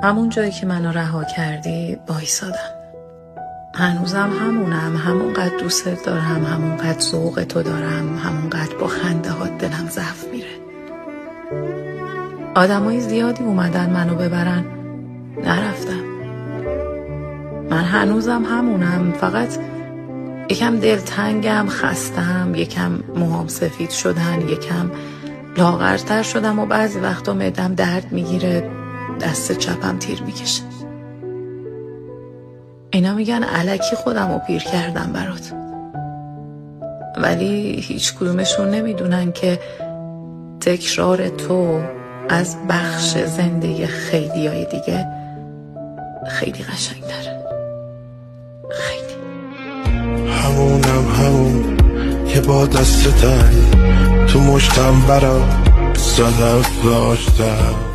همون جایی که منو رها کردی وایسادم. هنوزم همونم، همونقدر دوست دارم، همونقدر ذوق تو دارم، همونقدر با خنده ها دلم ضعف میره. آدمای زیادی اومدن منو ببرن، نرفتم. من هنوزم همونم، فقط یکم دلتنگم، خستم، یکم موهام سفید شدن، یکم لاغرتر شدم و بعضی وقتا معدم درد میگیره، دست چپم تیر میکشه. اینا میگن الکی خودم رو پیر کردم برات، ولی هیچ کدومشون نمیدونن که تکرار تو از بخش زنده خیلیای دیگه خیلی قشنگ‌تره. خیلی. همون که با دست تنگ تو مشتم برا صدف داشتم.